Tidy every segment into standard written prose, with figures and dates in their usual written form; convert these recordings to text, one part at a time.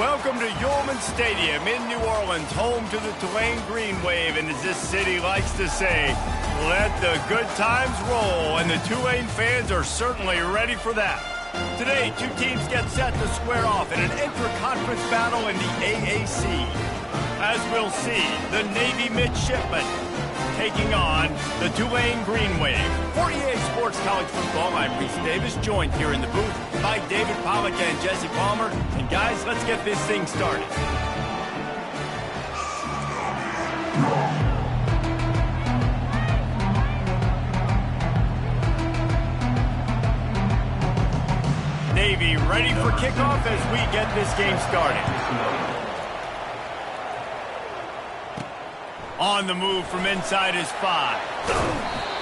Welcome to Yulman Stadium in New Orleans, home to the Tulane Green Wave, and as this city likes to say, let the good times roll, and the Tulane fans are certainly ready for that. Today, two teams get set to square off in an intra-conference battle in the AAC. As we'll see, the Navy Midshipmen taking on the Tulane Green Wave. For EA Sports College Football, I'm Reese Davis, joined here in the booth by David Pollack and Jesse Palmer. And guys, let's get this thing started. Navy ready for kickoff as we get this game started. On the move from inside is 5.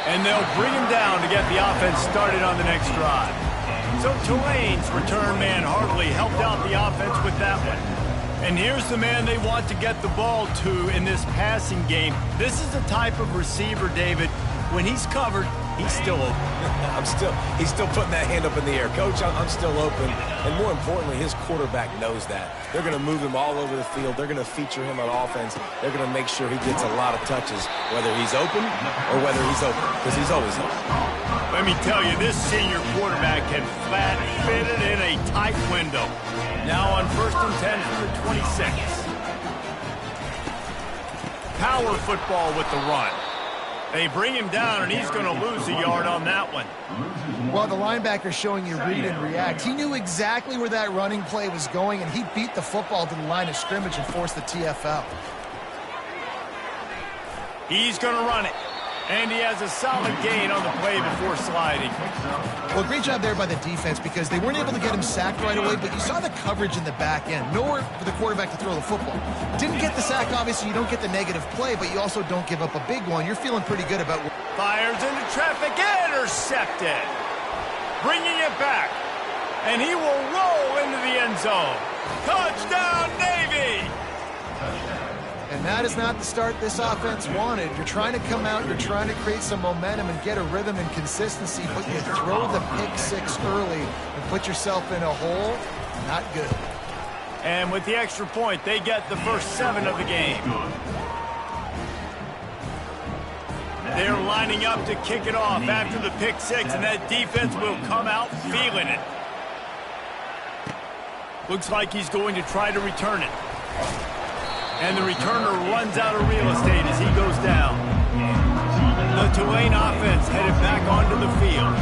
And they'll bring him down to get the offense started on the next drive. So Tulane's return man hardly helped out the offense with that one. And here's the man they want to get the ball to in this passing game. This is the type of receiver, David, when he's covered, he's still open. He's still putting that hand up in the air. Coach, I'm still open. And more importantly, his quarterback knows that. They're going to move him all over the field. They're going to feature him on offense. They're going to make sure he gets a lot of touches, whether he's open or whether he's open, because he's always open. Let me tell you, this senior quarterback can flat fit it in a tight window. Now on 1st and 10 from the 26. Power football with the run. They bring him down, and he's going to lose a yard on that one. Well, the linebacker's showing you read and react. He knew exactly where that running play was going, and he beat the football to the line of scrimmage and forced the TFL. He's going to run it. And he has a solid gain on the play before sliding. Well, great job there by the defense because they weren't able to get him sacked right away, but you saw the coverage in the back end. Nowhere for the quarterback to throw the football. Didn't get the sack, obviously. You don't get the negative play, but you also don't give up a big one. You're feeling pretty good about what... Fires into traffic, intercepted. Bringing it back. And he will roll into the end zone. Touchdown, Navy! And that is not the start this offense wanted. You're trying to come out, you're trying to create some momentum and get a rhythm and consistency, but you throw the pick 6 early and put yourself in a hole. Not good. And with the extra point, they get the first 7 of the game. They're lining up to kick it off after the pick 6, and that defense will come out feeling it. Looks like he's going to try to return it. And the returner runs out of real estate as he goes down. The Tulane offense headed back onto the field.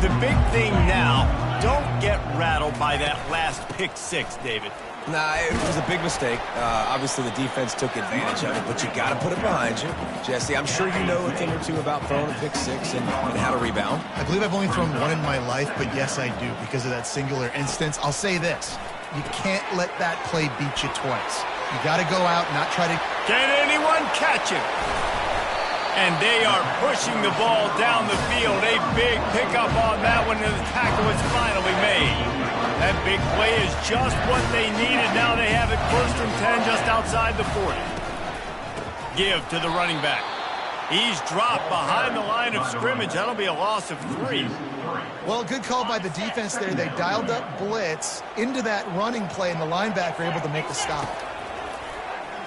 The big thing now, don't get rattled by that last pick 6, David. Nah, it was a big mistake. Obviously, the defense took advantage of it, but you got to put it behind you. Jesse, I'm sure you know a thing or two about throwing a pick 6 and how to rebound. I believe I've only thrown one in my life, but yes, I do because of that singular instance. I'll say this. You can't let that play beat you twice. You got to go out and not try to... Can anyone catch him? And they are pushing the ball down the field. A big pickup on that one, and the tackle is finally made. That big play is just what they needed. Now they have it 1st and 10 just outside the 40. Give to the running back. He's dropped behind the line of scrimmage. That'll be a loss of 3. Well, good call by the defense there. They dialed up blitz into that running play, and the linebacker able to make the stop.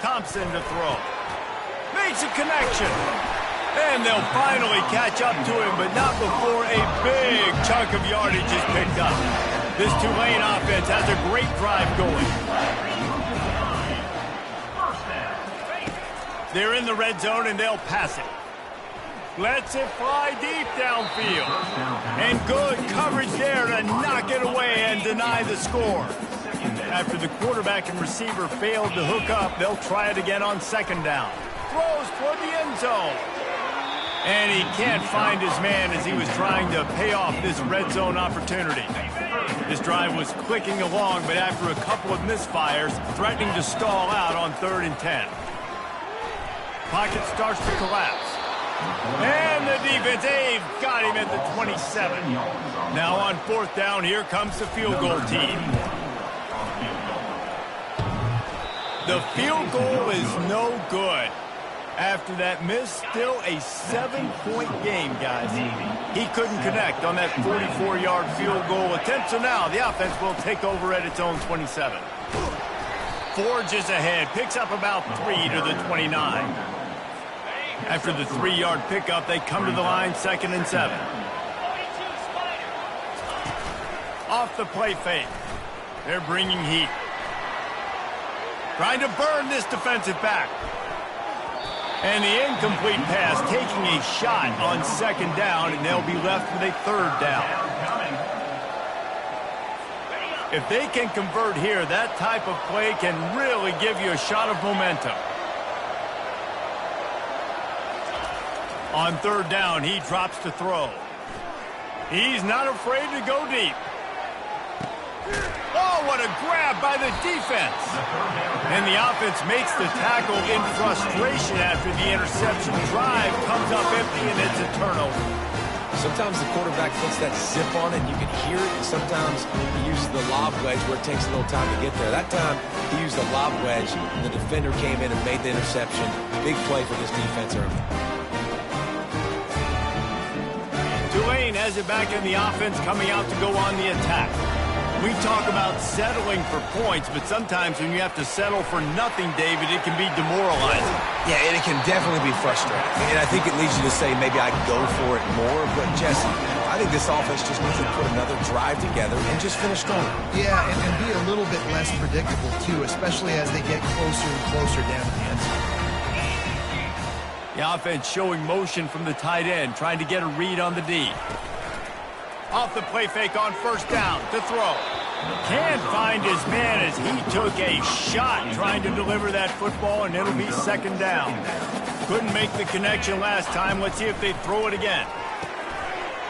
Thompson to throw. Makes a connection. And they'll finally catch up to him, but not before a big chunk of yardage is picked up. This Tulane offense has a great drive going. They're in the red zone, and they'll pass it. Lets it fly deep downfield. And good coverage there to knock it away and deny the score. After the quarterback and receiver failed to hook up, they'll try it again on 2nd down. Throws toward the end zone. And he can't find his man as he was trying to pay off this red zone opportunity. This drive was clicking along, but after a couple of misfires, threatening to stall out on 3rd and 10. Pocket starts to collapse. And the defense, they've got him at the 27. Now on 4th down, here comes the field goal team. The field goal is no good. After that miss, still a 7-point game, guys. He couldn't connect on that 44-yard field goal attempt, so now the offense will take over at its own 27. Forges ahead, picks up about 3 to the 29. After the 3-yard pickup, they come to the line, 2nd and 7. Off the play fake. They're bringing heat. Trying to burn this defensive back. And the incomplete pass taking a shot on 2nd down, and they'll be left with a 3rd down. If they can convert here, that type of play can really give you a shot of momentum. On 3rd down, he drops to throw. He's not afraid to go deep. Oh, what a grab by the defense. And the offense makes the tackle in frustration after the interception. Drive comes up empty, and it's a turnover. Sometimes the quarterback puts that zip on it, and you can hear it. And sometimes he uses the lob wedge where it takes a little time to get there. That time, he used the lob wedge, and the defender came in and made the interception. Big play for this defense early. Tulane has it back in the offense, coming out to go on the attack. We talk about settling for points, but sometimes when you have to settle for nothing, David, it can be demoralizing. Yeah, and it can definitely be frustrating. And I think it leads you to say maybe I go for it more. But, Jesse, I think this offense just needs to put another drive together and just finish strong. Yeah, and be a little bit less predictable, too, especially as they get closer and closer down to the end zone. The offense showing motion from the tight end, trying to get a read on the D. Off the play fake on 1st down to throw. Can't find his man as he took a shot trying to deliver that football, and it'll be 2nd down. Couldn't make the connection last time. Let's see if they throw it again.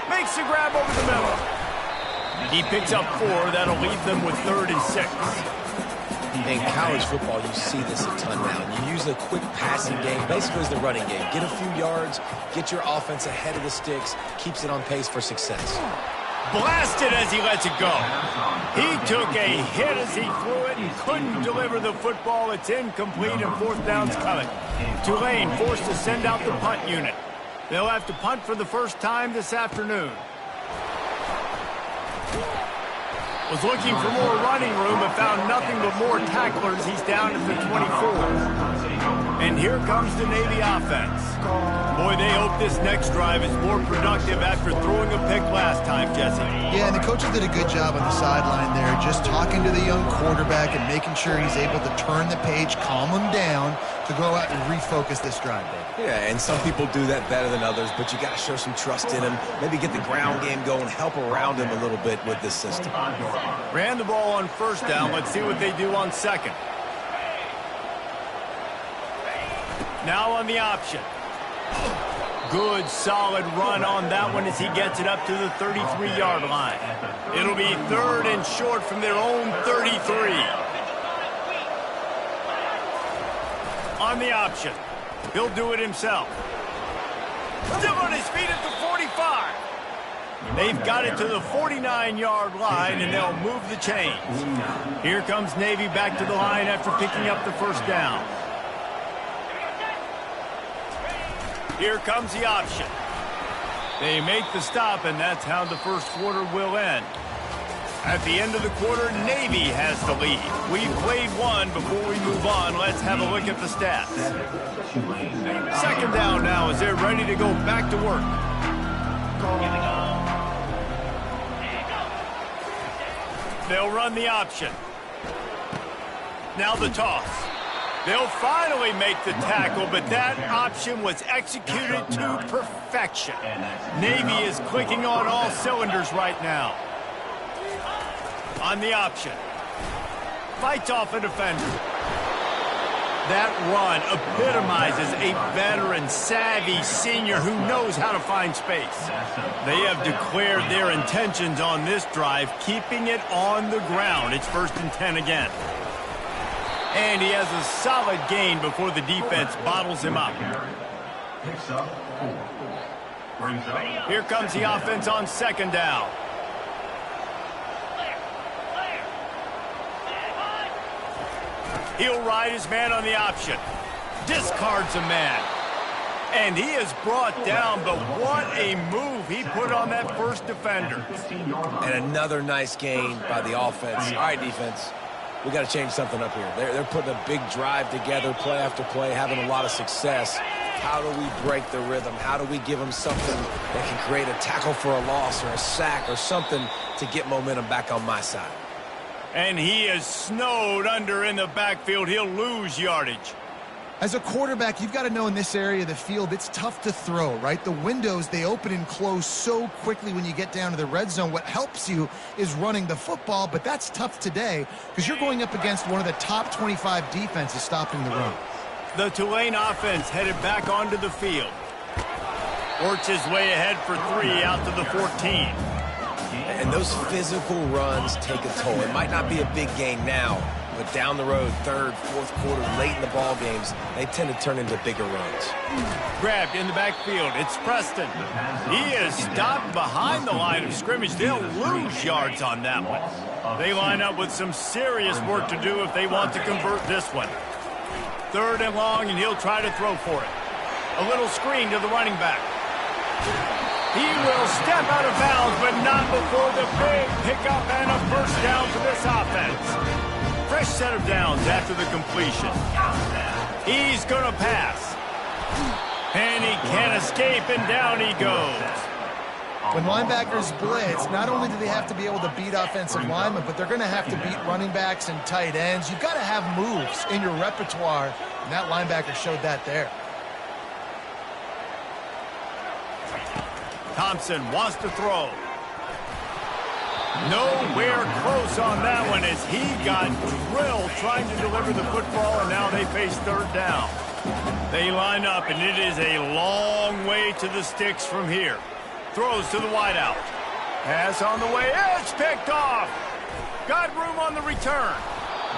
Makes the grab over the middle. He picks up 4. That'll leave them with 3rd and 6. In college football, you see this a ton now. You use a quick passing game, basically as the running game. Get a few yards, get your offense ahead of the sticks, keeps it on pace for success. Blasted as he lets it go. He took a hit as he threw it and couldn't deliver the football. It's incomplete, and 4th down's coming. Tulane forced to send out the punt unit. They'll have to punt for the first time this afternoon. Was looking for more running room, but found nothing but more tacklers. He's down at the 24. And here comes the Navy offense. Boy, they hope this next drive is more productive after throwing a pick last time, Jesse. Yeah, and the coaches did a good job on the sideline there, just talking to the young quarterback and making sure he's able to turn the page, calm him down, to go out and refocus this drive, Dave. Yeah, and some people do that better than others, but you got to show some trust in him. Maybe get the ground game going, help around him a little bit with this system. Ran the ball on 1st down. Let's see what they do on 2nd. Now on the option. Good, solid run on that one as he gets it up to the 33-yard line. It'll be 3rd and short from their own 33. On the option. He'll do it himself. Still on his feet at the 45. They've got it to the 49-yard line, and they'll move the chains. Here comes Navy back to the line after picking up the 1st down. Here comes the option. They make the stop, and that's how the 1st quarter will end. At the end of the quarter, Navy has the lead. We've played one. Before we move on, let's have a look at the stats. 2nd down now as they're ready to go back to work. They'll run the option. Now the toss. They'll finally make the tackle, but that option was executed to perfection. Navy is clicking on all cylinders right now. On the option. Fights off a defender. That run epitomizes a veteran, savvy senior who knows how to find space. They have declared their intentions on this drive, keeping it on the ground. It's 1st and 10 again. And he has a solid gain before the defense bottles him up. Here comes the offense on 2nd down. He'll ride his man on the option. Discards a man. And he is brought down, but what a move he put on that 1st defender. And another nice gain by the offense. All right, defense. we got to change something up here. They're putting a big drive together, play after play, having a lot of success. How do we break the rhythm? How do we give them something that can create a tackle for a loss or a sack or something to get momentum back on my side? And he is snowed under in the backfield. He'll lose yardage. As a quarterback, you've got to know in this area of the field, it's tough to throw, right? The windows, they open and close so quickly when you get down to the red zone. What helps you is running the football, but that's tough today because you're going up against one of the top 25 defenses stopping the run. The Tulane offense headed back onto the field. Works his way ahead for 3 out to the 14. And those physical runs take a toll. It might not be a big gain now, but down the road, third, fourth quarter, late in the ball games, they tend to turn into bigger runs. Grabbed in the backfield. It's Preston. He is stopped behind the line of scrimmage. They'll lose yards on that one. They line up with some serious work to do if they want to convert this one. 3rd and long, and he'll try to throw for it. A little screen to the running back. He will step out of bounds, but not before the big pickup and a first down for this offense. Fresh set of downs after the completion. He's going to pass. And he can't escape, and down he goes. When linebackers blitz, not only do they have to be able to beat offensive linemen, but they're going to have to beat running backs and tight ends. You've got to have moves in your repertoire, and that linebacker showed that there. Thompson wants to throw. Nowhere close on that one as he got drilled trying to deliver the football, and now they face 3rd down. They line up, and it is a long way to the sticks from here. Throws to the wideout. Pass on the way. It's picked off. Got room on the return.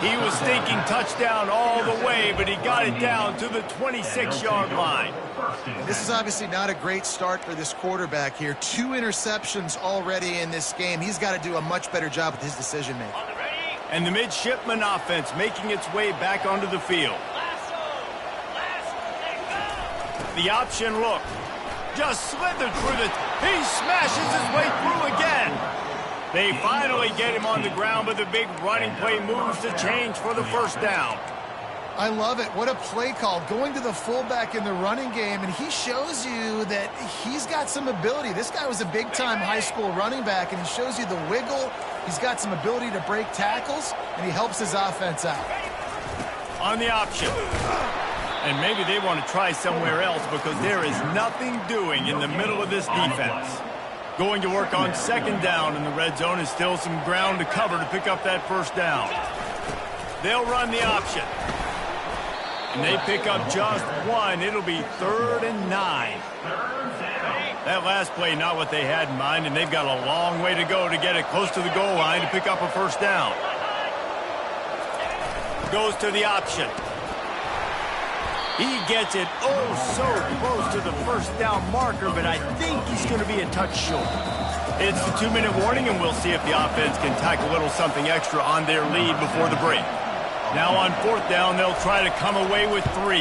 He was thinking touchdown all the way, but he got it down to the 26-yard line. This is obviously not a great start for this quarterback here. 2 interceptions already in this game. He's got to do a much better job with his decision-making. And the midshipman offense making its way back onto the field. The option look. Just slithered through the... He smashes his way through again. They finally get him on the ground, but the big running play moves to change for the first down. I love it. What a play call. Going to the fullback in the running game, and he shows you that he's got some ability. This guy was a big-time high school running back, and he shows you the wiggle. He's got some ability to break tackles, and he helps his offense out. On the option. And maybe they want to try somewhere else because there is nothing doing in the middle of this defense. Going to work on 2nd down in the red zone is still some ground to cover to pick up that first down. They'll run the option. And they pick up just 1. It'll be 3rd and 9. That last play, not what they had in mind, and they've got a long way to go to get it close to the goal line to pick up a first down. Goes to the option. He gets it so close to the first down marker, but I think he's going to be a touch short. It's the 2-minute warning, and we'll see if the offense can tack a little something extra on their lead before the break. Now on 4th down, they'll try to come away with 3.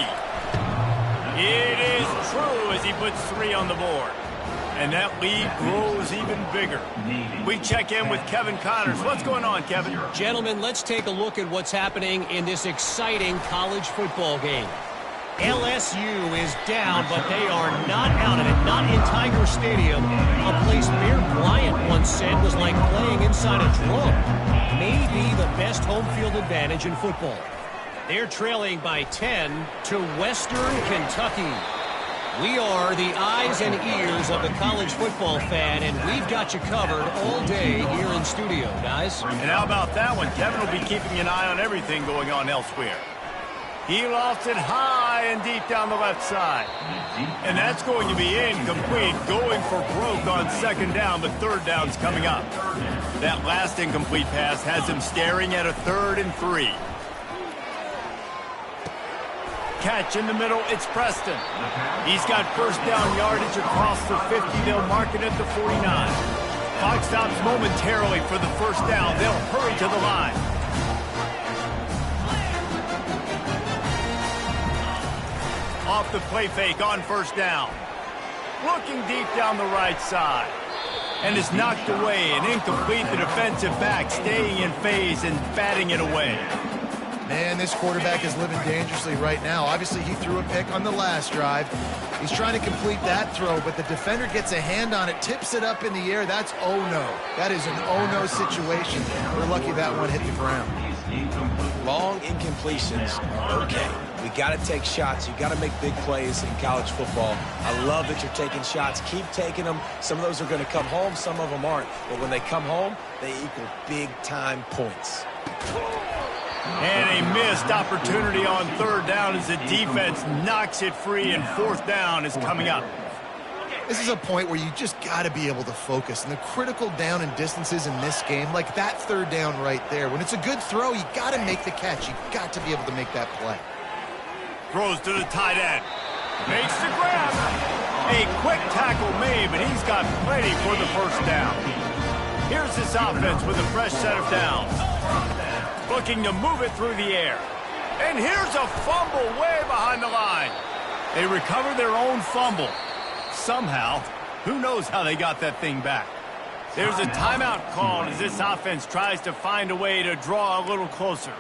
It is true as he puts 3 on the board. And that lead grows even bigger. We check in with Kevin Connors. What's going on, Kevin? Gentlemen, let's take a look at what's happening in this exciting college football game. LSU is down, but they are not out of it, not in Tiger Stadium, a place Bear Bryant once said was like playing inside a drum. Maybe the best home field advantage in football. They're trailing by 10 to Western Kentucky. We are the eyes and ears of the college football fan, and we've got you covered all day here in studio, guys. And how about that one? Kevin will be keeping an eye on everything going on elsewhere. He lofts it high and deep down the left side. And that's going to be incomplete, going for broke on 2nd down, but 3rd down's coming up. That last incomplete pass has him staring at a 3rd and 3. Catch in the middle, it's Preston. He's got first down yardage across the 50. They'll mark it at the 49. Clock stops momentarily for the first down. They'll hurry to the line. Off the play fake on 1st down. Looking deep down the right side. and is knocked away and incomplete. The defensive back staying in phase and batting it away. Man, this quarterback is living dangerously right now. Obviously, he threw a pick on the last drive. He's trying to complete that throw, but the defender gets a hand on it, tips it up in the air. That's oh-no. That is an oh-no situation. We're lucky that one hit the ground. Long incompletions are okay. We got to take shots. You got to make big plays in college football. I love that you're taking shots. Keep taking them. Some of those are going to come home. Some of them aren't. But when they come home, they equal big-time points. And a missed opportunity on third down as the defense knocks it free, and fourth down is coming up. This is a point where you just got to be able to focus. And the critical down and distances in this game, like that third down right there, when it's a good throw, you got to make the catch. You got to be able to make that play. Throws to the tight end. Makes the grab. A quick tackle made, but he's got plenty for the first down. Here's this offense with a fresh set of downs. Looking to move it through the air. And here's a fumble way behind the line. They recover their own fumble. Somehow, who knows how they got that thing back. There's a timeout called as this offense tries to find a way to draw a little closer.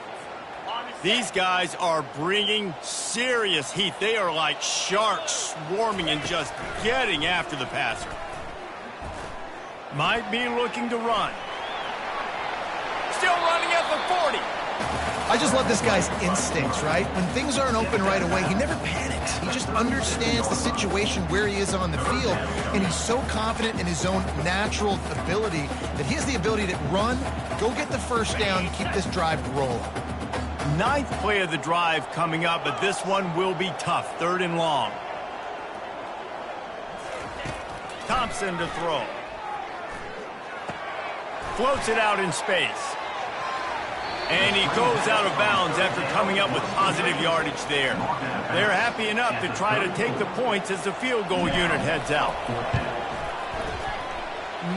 These guys are bringing serious heat. They are like sharks swarming and just getting after the passer. Might be looking to run. Still running at the 40. I just love this guy's instincts, right? When things aren't open right away, he never panics. He just understands the situation where he is on the field, and he's so confident in his own natural ability that he has the ability to run, go get the first down, keep this drive rolling. Ninth play of the drive coming up, but this one will be tough. Third and long. Thompson to throw. Floats it out in space. And he goes out of bounds after coming up with positive yardage there. They're happy enough to try to take the points as the field goal unit heads out.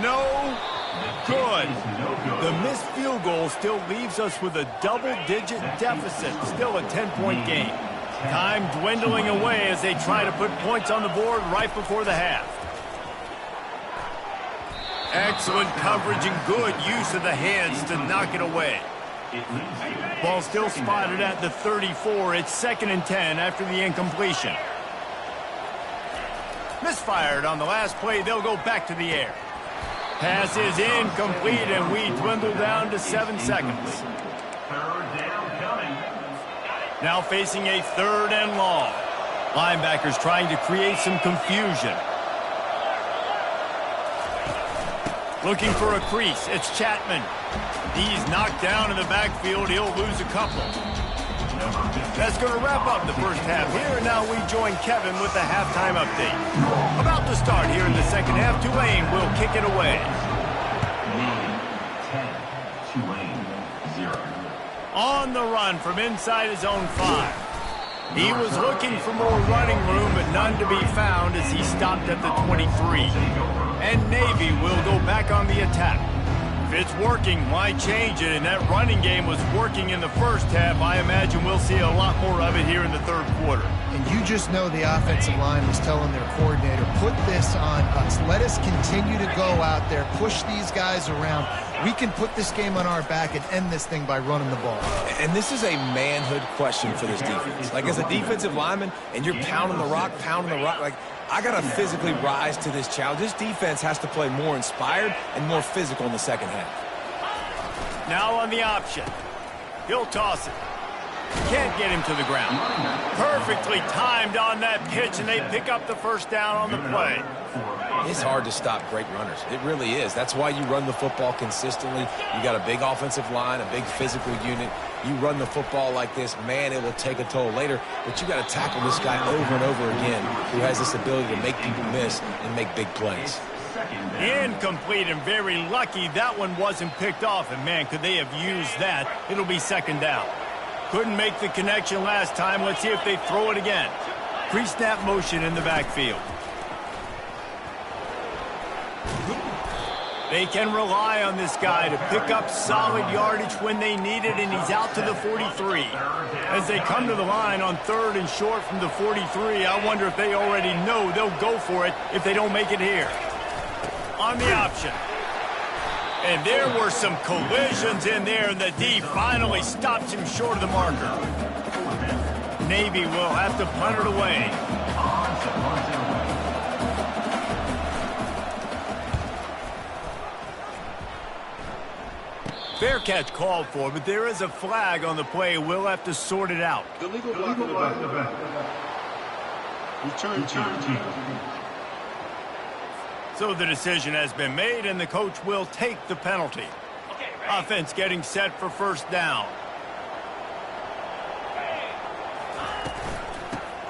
No good. The missed field goal still leaves us with a double-digit deficit. Still a 10-point game. Time dwindling away as they try to put points on the board right before the half. Excellent coverage and good use of the hands to knock it away. Ball still spotted at the 34. It's 2nd and 10 after the incompletion. Misfired on the last play. They'll go back to the air. Pass is incomplete, and we dwindle down to 7 seconds. Now facing a 3rd and long. Linebackers trying to create some confusion. Looking for a crease. It's Chapman. He's knocked down in the backfield. He'll lose a couple. That's going to wrap up the first half here. And now we join Kevin with the halftime update. About to start here in the second half. Tulane will kick it away. 10, Tulane, 0. On the run from inside his own 5. He was looking for more running room, but none to be found as he stopped at the 23. And Navy will go back on the attack. If it's working, why change it? And that running game was working in the first half. I imagine we'll see a lot more of it here in the third quarter. And you just know the offensive line was telling their coordinator, put this on us. Let us continue to go out there, push these guys around. We can put this game on our back and end this thing by running the ball. And this is a manhood question for this defense. Like, as a defensive lineman, and you're pounding the rock, like, I got to physically rise to this challenge. This defense has to play more inspired and more physical in the second half. Now on the option. He'll toss it. Can't get him to the ground. Perfectly timed on that pitch, and they pick up the first down on the play. It's hard to stop great runners. It really is. That's why you run the football consistently. You got a big offensive line, a big physical unit. You run the football like this, man, it will take a toll later. But you got to tackle this guy over and over again who has this ability to make people miss and make big plays. Incomplete, and very lucky that one wasn't picked off. And, man, could they have used that? It'll be second down. Couldn't make the connection last time. Let's see if they throw it again. Pre-snap motion in the backfield. They can rely on this guy to pick up solid yardage when they need it, and he's out to the 43. As they come to the line on 3rd and short from the 43, I wonder if they already know they'll go for it if they don't make it here. on the option. And there were some collisions in there, and the D finally stops him short of the marker. Navy will have to punt it away. Fair catch called for, but there is a flag on the play. We'll have to sort it out. Illegal block of the back. Return team. So the decision has been made, and the coach will take the penalty. Offense getting set for first down.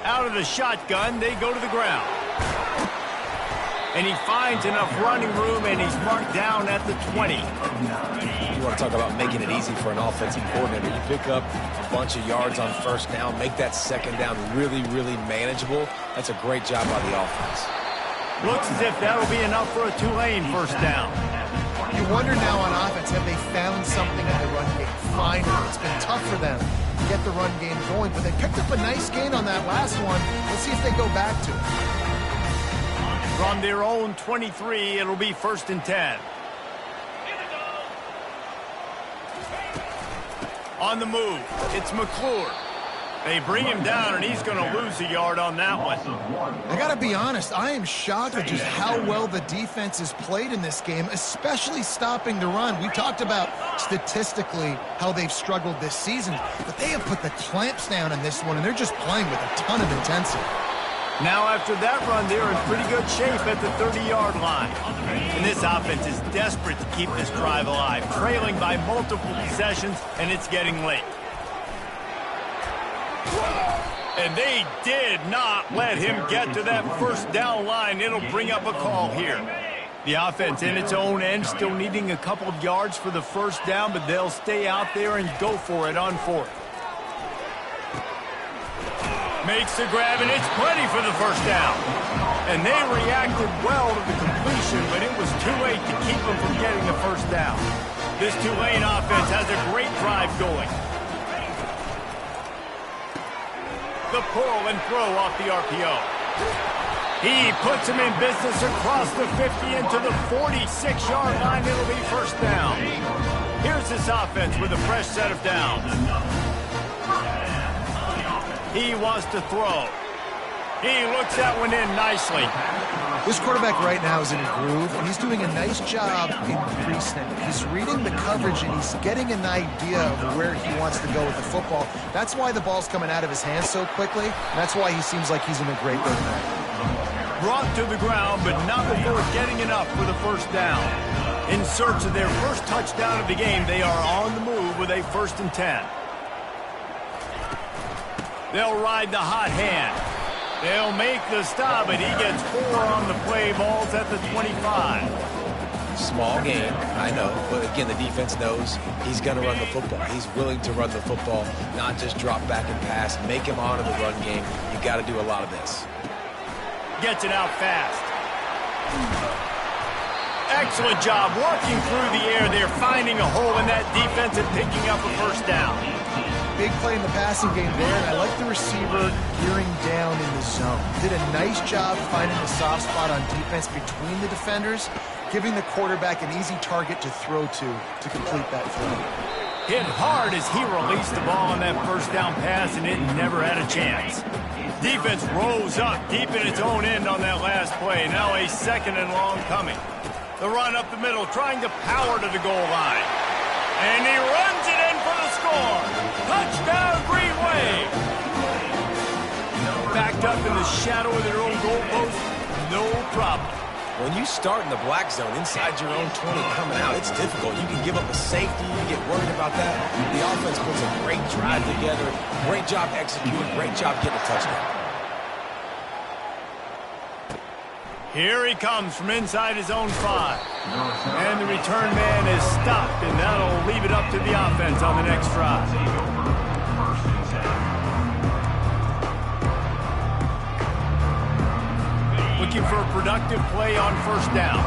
Out of the shotgun, they go to the ground. And he finds enough running room, and he's marked down at the 20. You want to talk about making it easy for an offensive coordinator. You pick up a bunch of yards on first down, make that second down really, really manageable. That's a great job by the offense. Looks as if that'll be enough for a Tulane first down. You wonder now on offense, have they found something in the run game? Finally, it's been tough for them to get the run game going, but they picked up a nice gain on that last one. Let's see if they go back to it. From their own 23, it'll be 1st and 10. On the move, it's McClure. They bring him down, and he's going to lose a yard on that one. I got to be honest, I am shocked at just how well the defense has played in this game, especially stopping the run. We talked about statistically how they've struggled this season, but they have put the clamps down in this one, and they're just playing with a ton of intensity. Now after that run, they're in pretty good shape at the 30-yard line. And this offense is desperate to keep this drive alive, trailing by multiple possessions, and it's getting late. And they did not let him get to that first down line. It'll bring up a call here. The offense in its own end still needing a couple of yards for the first down, but they'll stay out there and go for it on 4th. Makes the grab, and it's plenty for the first down. And they reacted well to the completion, but it was too late to keep them from getting the first down. This Tulane offense has a great drive going. The pull and throw off the RPO. He puts him in business across the 50 into the 46-yard line. It'll be first down. Here's this offense with a fresh set of downs. He wants to throw. He looks that one in nicely. This quarterback right now is in a groove, and he's doing a nice job in pre-snap. He's reading the coverage, and he's getting an idea of where he wants to go with the football. That's why the ball's coming out of his hands so quickly, and that's why he seems like he's in a great rhythm. Brought to the ground, but not before getting enough for the first down. In search of their first touchdown of the game, they are on the move with a 1st and 10. They'll ride the hot hand. They'll make the stop, and he gets 4 on the play. Ball's at the 25. Small game, I know, but again, the defense knows he's going to run the football. He's willing to run the football, not just drop back and pass, make him honor the run game. You got to do a lot of this. Gets it out fast. Excellent job working through the air. They're finding a hole in that defense and picking up a first down. Big play in the passing game there, and I like the receiver gearing down in the zone. Did a nice job finding the soft spot on defense between the defenders, giving the quarterback an easy target to throw to complete that throw. Hit hard as he released the ball on that first down pass, and it never had a chance. Defense rose up deep in its own end on that last play. Now a 2nd and long coming. The run up the middle, trying to power to the goal line. And he runs it in for the score. Touchdown, Green Wave. Backed up in the shadow of their own goalpost, no problem. When you start in the black zone inside your own 20 coming out, it's difficult. You can give up a safety. You get worried about that. The offense puts a great drive together. Great job executing. Great job getting a touchdown. Here he comes from inside his own 5. And the return man is stopped, and that'll leave it up to the offense on the next drive. Looking for a productive play on first down.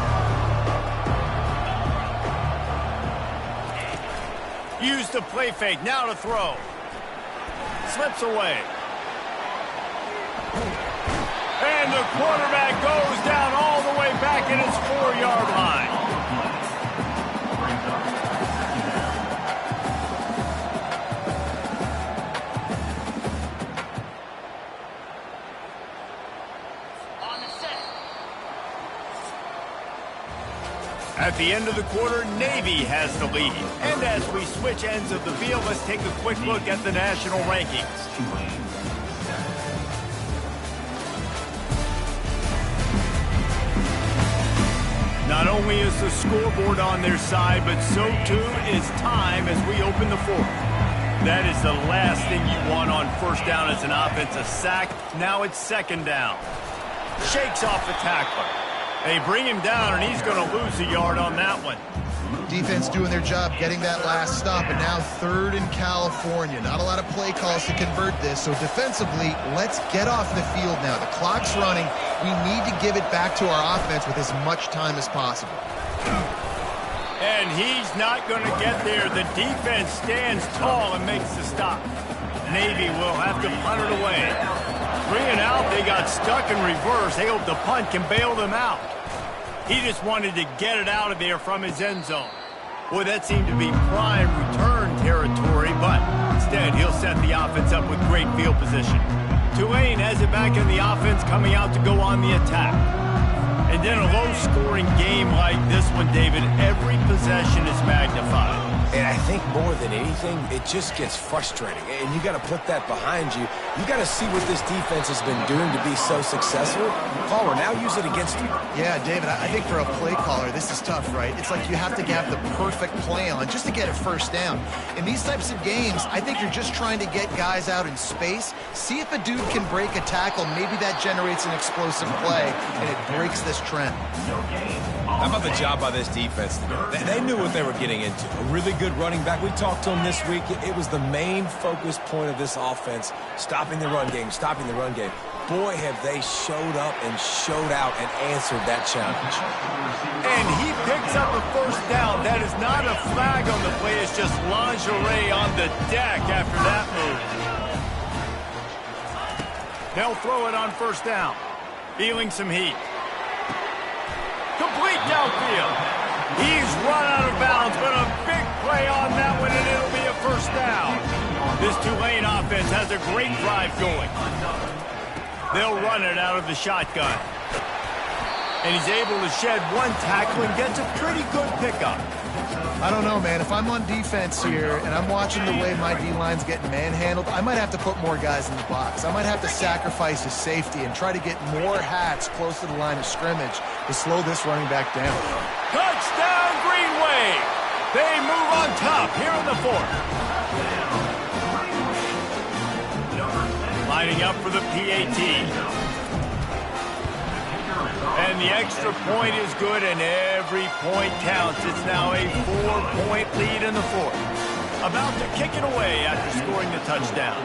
Use the play fake, now to throw. Slips away. And the quarterback goes down all the way back back at his 4-yard line. At the end of the quarter, Navy has the lead. And as we switch ends of the field, let's take a quick look at the national rankings. Not only is the scoreboard on their side, but so too is time as we open the fourth. That is the last thing you want on first down as an offense, a sack. Now it's second down. Shakes off the tackler. They bring him down, and he's going to lose a yard on that one. Defense doing their job, getting that last stop, and now third in California. Not a lot of play calls to convert this, so defensively, let's get off the field now. The clock's running. We need to give it back to our offense with as much time as possible. And he's not going to get there. The defense stands tall and makes the stop. Navy will have to punt it away. 3 and out, they got stuck in reverse. They hope the punt can bail them out. He just wanted to get it out of there from his end zone. Boy, that seemed to be prime return territory, but instead he'll set the offense up with great field position. Tulane has it back in the offense, coming out to go on the attack. And then a low-scoring game like this one, David, every possession is magnified. And I think more than anything, it just gets frustrating. And you got to put that behind you. You got to see what this defense has been doing to be so successful. Caller, now use it against you. Yeah, David, I think for a play caller, this is tough, right? It's like you have to have the perfect play on just to get a first down. In these types of games, I think you're just trying to get guys out in space, see if a dude can break a tackle. Maybe that generates an explosive play, and it breaks this trend. How about the job by this defense today? They knew what they were getting into. A really good running back. We talked to him this week. It was the main focus point of this offense, stopping the run game, stopping the run game. Boy, have they showed up and showed out and answered that challenge. And he picks up a first down. That is not a flag on the play. It's just lingerie on the deck after that move. They'll throw it on first down. Feeling some heat. Complete downfield. He's run out of bounds, but a big play on that one, and it'll be a first down. This Tulane offense has a great drive going. They'll run it out of the shotgun. And he's able to shed one tackle and gets a pretty good pickup. I don't know, man. If I'm on defense here and I'm watching the way my D-line's getting manhandled, I might have to put more guys in the box. I might have to sacrifice his safety and try to get more hats close to the line of scrimmage to slow this running back down. Touchdown, Green Wave! They move on top here in the fourth. Lining up for the PAT. And the extra point is good, and every point counts. It's now a 4-point lead in the fourth. About to kick it away after scoring the touchdown.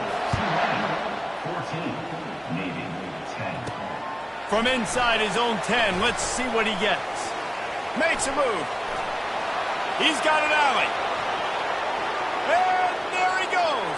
14, Navy 10. From inside his own 10, let's see what he gets. Makes a move. He's got an alley. And there he goes.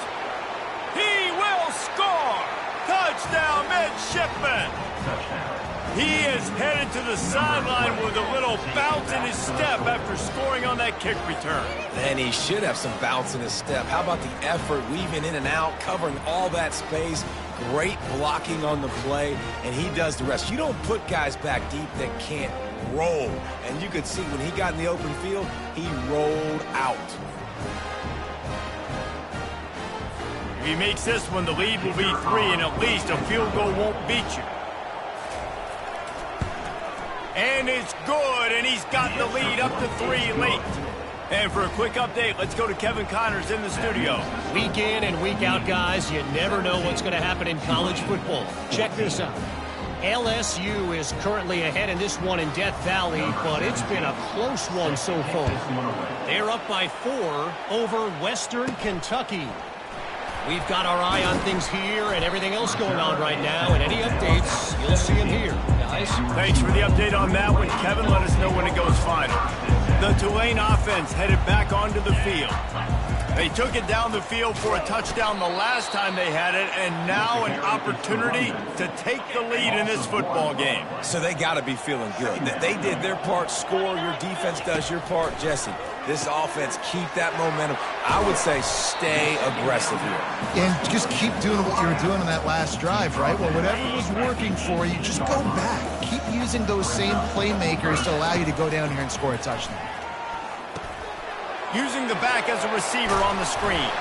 He will score. Touchdown, midshipman. Touchdown. He is headed to the sideline with a little bounce in his step after scoring on that kick return. And he should have some bounce in his step. How about the effort, weaving in and out, covering all that space, great blocking on the play, and he does the rest. You don't put guys back deep that can't roll. And you could see when he got in the open field, he rolled out. If he makes this one, the lead will be 3, and at least a field goal won't beat you. And it's good, and he's got the lead up to 3 late. And for a quick update, let's go to Kevin Connors in the studio. Week in and week out, guys, you never know what's going to happen in college football. Check this out. LSU is currently ahead in this one in Death Valley, but it's been a close one so far. They're up by 4 over Western Kentucky. We've got our eye on things here and everything else going on right now, and any updates, you'll see them here, guys. Thanks for the update on that one, Kevin. Let us know when it goes final. The Tulane offense headed back onto the field. They took it down the field for a touchdown the last time they had it, and now an opportunity to take the lead in this football game. So they got to be feeling good. They did their part, score. Your defense does your part. Jesse, this offense, keep that momentum. I would say stay aggressive here. And just keep doing what you were doing on that last drive, right? Well, whatever was working for you, just go back. Keep using those same playmakers to allow you to go down here and score a touchdown. Using the back as a receiver on the screen.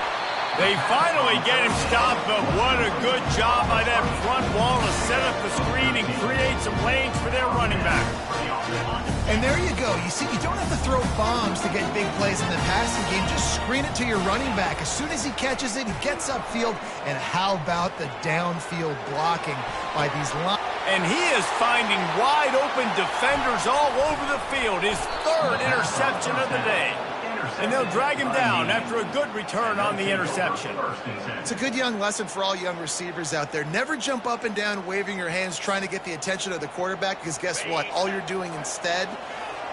They finally get him stopped, but what a good job by that front wall to set up the screen and create some lanes for their running back. And there you go. You see, you don't have to throw bombs to get big plays in the passing game. Just screen it to your running back. As soon as he catches it, he gets upfield. And how about the downfield blocking by these lines? And he is finding wide open defenders all over the field. His third interception of the day. And they'll drag him down after a good return on the interception. It's a good young lesson for all young receivers out there. Never jump up and down waving your hands trying to get the attention of the quarterback, because guess what? All you're doing instead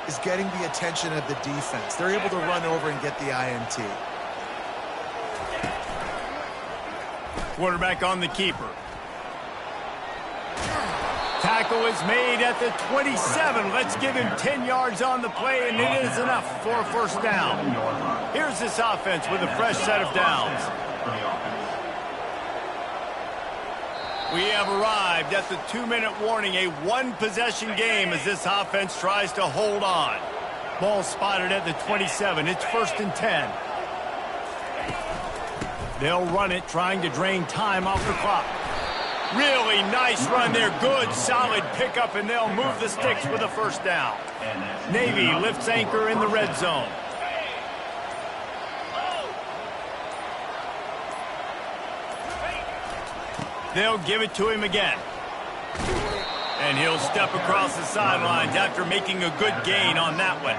is getting the attention of the defense. They're able to run over and get the INT. Quarterback on the keeper. Tackle is made at the 27. Let's give him 10 yards on the play, and it is enough for a first down. Here's this offense with a fresh set of downs. We have arrived at the 2-minute warning, a one-possession game as this offense tries to hold on. Ball spotted at the 27. It's 1st and 10. They'll run it, trying to drain time off the clock. Really nice run there. Good, solid pickup, and they'll move the sticks with a first down. Navy lifts anchor in the red zone. They'll give it to him again. And he'll step across the sidelines after making a good gain on that one.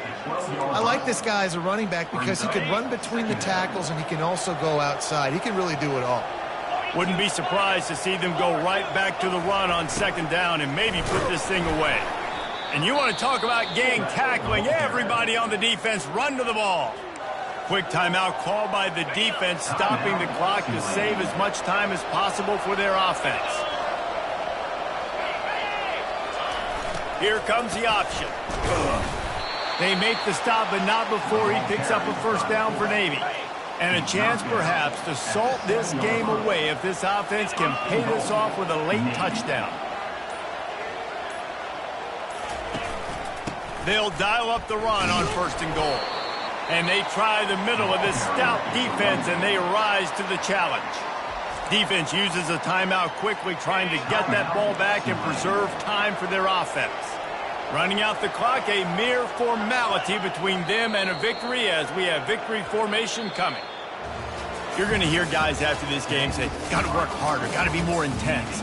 I like this guy as a running back because he can run between the tackles and he can also go outside. He can really do it all. Wouldn't be surprised to see them go right back to the run on 2nd down and maybe put this thing away. And you want to talk about gang tackling. Everybody on the defense run to the ball. Quick timeout called by the defense, stopping the clock to save as much time as possible for their offense. Here comes the option. They make the stop, but not before he picks up a first down for Navy. And a chance, perhaps, to salt this game away if this offense can pay this off with a late touchdown. They'll dial up the run on 1st and goal. And they try the middle of this stout defense, and they rise to the challenge. Defense uses a timeout quickly, trying to get that ball back and preserve time for their offense. Running out the clock, a mere formality between them and a victory as we have victory formation coming. You're going to hear guys after this game say, got to work harder, got to be more intense.